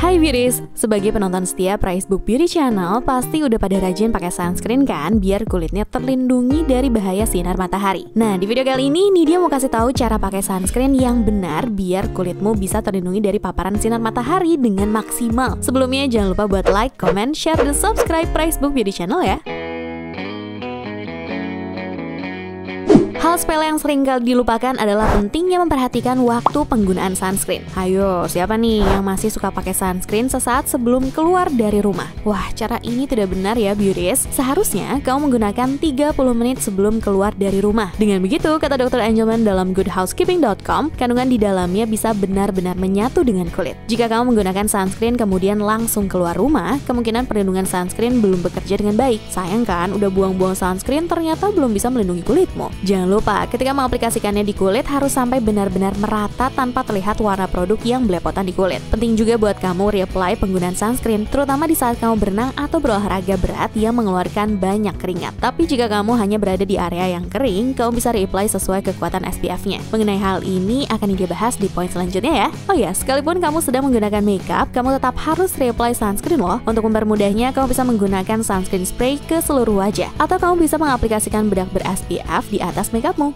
Hai beauties, sebagai penonton setia Pricebook Beauty Channel, pasti udah pada rajin pakai sunscreen kan biar kulitnya terlindungi dari bahaya sinar matahari. Nah, di video kali ini Nidia mau kasih tahu cara pakai sunscreen yang benar biar kulitmu bisa terlindungi dari paparan sinar matahari dengan maksimal. Sebelumnya jangan lupa buat like, comment, share, dan subscribe Pricebook Beauty Channel ya. Hal sepele yang sering kali dilupakan adalah pentingnya memperhatikan waktu penggunaan sunscreen. Ayo, siapa nih yang masih suka pakai sunscreen sesaat sebelum keluar dari rumah? Wah, cara ini tidak benar ya beauties. Seharusnya kamu menggunakan 30 menit sebelum keluar dari rumah. Dengan begitu, kata Dr. Angelman dalam goodhousekeeping.com, kandungan di dalamnya bisa benar-benar menyatu dengan kulit. Jika kamu menggunakan sunscreen kemudian langsung keluar rumah, kemungkinan perlindungan sunscreen belum bekerja dengan baik. Sayang kan, udah buang-buang sunscreen ternyata belum bisa melindungi kulitmu. Jangan lupa, ketika mengaplikasikannya di kulit harus sampai benar-benar merata tanpa terlihat warna produk yang belepotan di kulit. Penting juga buat kamu reapply penggunaan sunscreen, terutama di saat kamu berenang atau berolahraga berat yang mengeluarkan banyak keringat. Tapi jika kamu hanya berada di area yang kering, kamu bisa reapply sesuai kekuatan SPF-nya. Mengenai hal ini akan dibahas di poin selanjutnya ya. Oh ya, sekalipun kamu sedang menggunakan makeup, kamu tetap harus reapply sunscreen loh. Untuk mempermudahnya, kamu bisa menggunakan sunscreen spray ke seluruh wajah, atau kamu bisa mengaplikasikan bedak ber-SPF di atas makeupmu.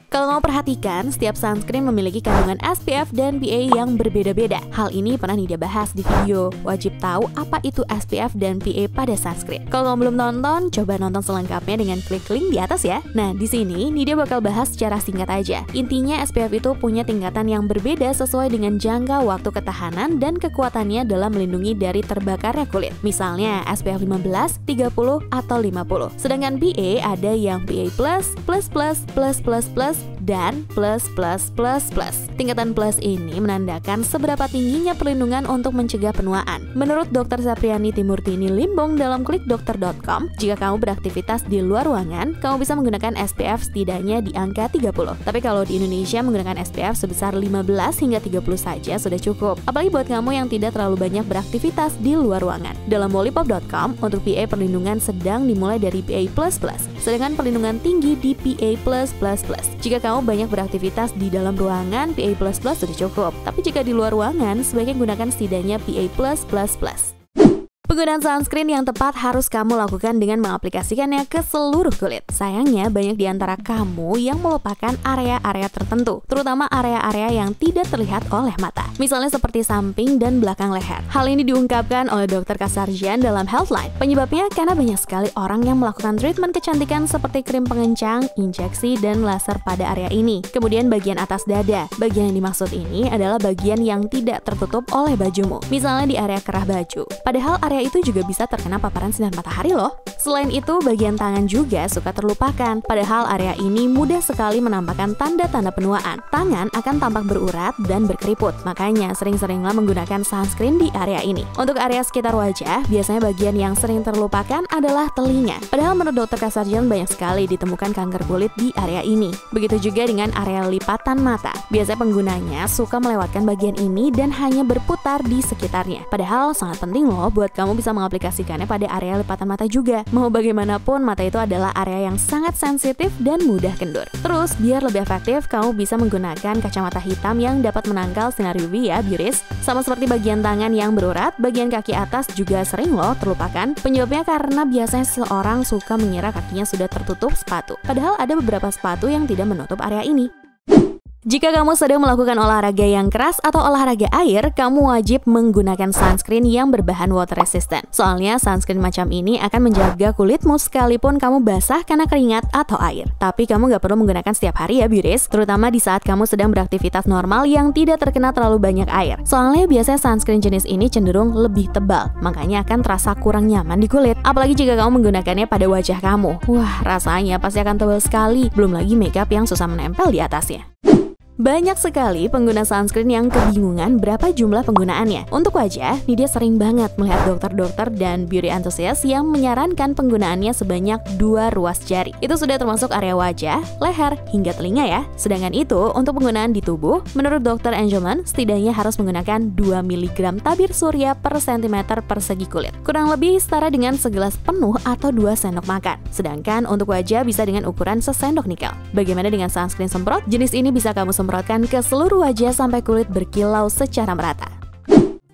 Kalau kamu perhatikan, setiap sunscreen memiliki kandungan SPF dan PA yang berbeda-beda. Hal ini pernah Nidia bahas di video. Wajib tahu apa itu SPF dan PA pada sunscreen. Kalau kamu belum nonton, coba nonton selengkapnya dengan klik link di atas ya. Nah, di sini Nidia bakal bahas secara singkat aja. Intinya SPF itu punya tingkatan yang berbeda sesuai dengan jangka waktu ketahanan dan kekuatannya dalam melindungi dari terbakarnya kulit. Misalnya SPF 15, 30, atau 50. Sedangkan PA ada yang PA+, dan plus. Tingkatan plus ini menandakan seberapa tingginya perlindungan untuk mencegah penuaan. Menurut Dr. Sapriani Timurtini Limbong dalam klikdokter.com, jika kamu beraktivitas di luar ruangan, kamu bisa menggunakan SPF setidaknya di angka 30. Tapi kalau di Indonesia menggunakan SPF sebesar 15 hingga 30 saja sudah cukup. Apalagi buat kamu yang tidak terlalu banyak beraktivitas di luar ruangan. Dalam lollipop.com, untuk PA perlindungan sedang dimulai dari PA++, sedangkan perlindungan tinggi di PA++. Jika kamu banyak beraktivitas di dalam ruangan, PA++ sudah cukup. Tapi jika di luar ruangan, sebaiknya gunakan setidaknya PA++. Penggunaan sunscreen yang tepat harus kamu lakukan dengan mengaplikasikannya ke seluruh kulit. Sayangnya, banyak di antara kamu yang melupakan area-area tertentu, terutama area-area yang tidak terlihat oleh mata. Misalnya seperti samping dan belakang leher. Hal ini diungkapkan oleh Dr. Kasarjian dalam Healthline. Penyebabnya karena banyak sekali orang yang melakukan treatment kecantikan seperti krim pengencang, injeksi, dan laser pada area ini. Kemudian bagian atas dada. Bagian yang dimaksud ini adalah bagian yang tidak tertutup oleh bajumu. Misalnya di area kerah baju. Padahal area itu juga bisa terkena paparan sinar matahari loh. Selain itu, bagian tangan juga suka terlupakan. Padahal area ini mudah sekali menampakkan tanda-tanda penuaan. Tangan akan tampak berurat dan berkeriput. Makanya sering-seringlah menggunakan sunscreen di area ini. Untuk area sekitar wajah, biasanya bagian yang sering terlupakan adalah telinga. Padahal menurut Dr. Kasarjian banyak sekali ditemukan kanker kulit di area ini. Begitu juga dengan area lipatan mata. Biasanya penggunanya suka melewatkan bagian ini dan hanya berputar di sekitarnya. Padahal sangat penting loh buat kamu bisa mengaplikasikannya pada area lipatan mata juga. Mau bagaimanapun, mata itu adalah area yang sangat sensitif dan mudah kendur. Terus, biar lebih efektif, kamu bisa menggunakan kacamata hitam yang dapat menangkal sinar UV ya, beauties. Sama seperti bagian tangan yang berurat, bagian kaki atas juga sering loh terlupakan. Penyebabnya karena biasanya seseorang suka mengira kakinya sudah tertutup sepatu. Padahal ada beberapa sepatu yang tidak menutup area ini. Jika kamu sedang melakukan olahraga yang keras atau olahraga air, kamu wajib menggunakan sunscreen yang berbahan water resistant. Soalnya sunscreen macam ini akan menjaga kulitmu sekalipun kamu basah karena keringat atau air. Tapi kamu nggak perlu menggunakan setiap hari ya beauties, terutama di saat kamu sedang beraktivitas normal yang tidak terkena terlalu banyak air. Soalnya biasanya sunscreen jenis ini cenderung lebih tebal, makanya akan terasa kurang nyaman di kulit. Apalagi jika kamu menggunakannya pada wajah kamu. Wah, rasanya pasti akan tebal sekali, belum lagi makeup yang susah menempel di atasnya. Banyak sekali pengguna sunscreen yang kebingungan berapa jumlah penggunaannya. Untuk wajah, Nidia sering banget melihat dokter-dokter dan beauty enthusiast yang menyarankan penggunaannya sebanyak 2 ruas jari. Itu sudah termasuk area wajah, leher, hingga telinga ya. Sedangkan itu, untuk penggunaan di tubuh, menurut Dr. Angelman, setidaknya harus menggunakan 2 mg tabir surya per cm persegi kulit. Kurang lebih setara dengan segelas penuh atau 2 sendok makan. Sedangkan untuk wajah bisa dengan ukuran sesendok nikel. Bagaimana dengan sunscreen semprot? Jenis ini bisa kamu semprotkan ke seluruh wajah sampai kulit berkilau secara merata.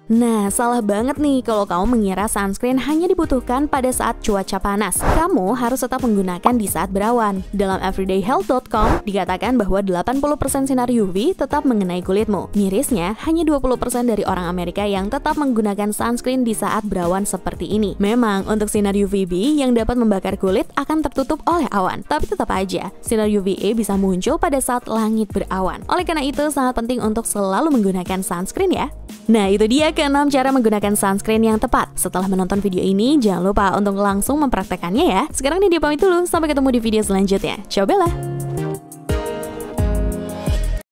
Nah, salah banget nih kalau kamu mengira sunscreen hanya dibutuhkan pada saat cuaca panas. Kamu harus tetap menggunakan di saat berawan. Dalam everydayhealth.com dikatakan bahwa 80% sinar UV tetap mengenai kulitmu. Mirisnya, hanya 20% dari orang Amerika yang tetap menggunakan sunscreen di saat berawan seperti ini. Memang, untuk sinar UVB yang dapat membakar kulit akan tertutup oleh awan. Tapi tetap aja, sinar UVA bisa muncul pada saat langit berawan. Oleh karena itu, sangat penting untuk selalu menggunakan sunscreen ya. Nah, itu dia ke-6 cara menggunakan sunscreen yang tepat. Setelah menonton video ini, jangan lupa untuk langsung mempraktekannya ya. Sekarang nih dia pamit dulu, sampai ketemu di video selanjutnya. Ciao Bella!